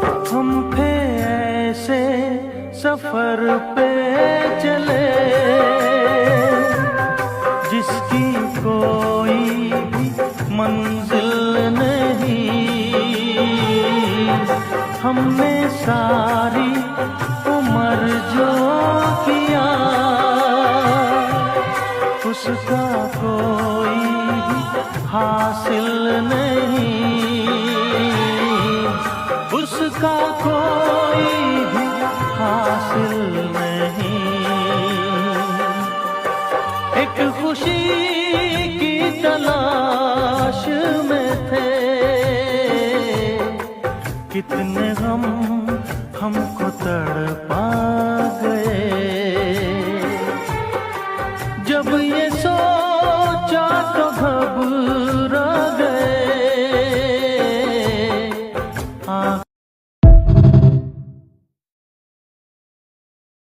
हम थे ऐसे सफर पे चले जिसकी कोई भी मंजिल नहीं। हमने सारी उम्र जो किया उसका कोई भी हासिल नहीं, उसका कोई भी हासिल नहीं। एक खुशी की तलाश में थे, कितने गम हमको तड़पाए।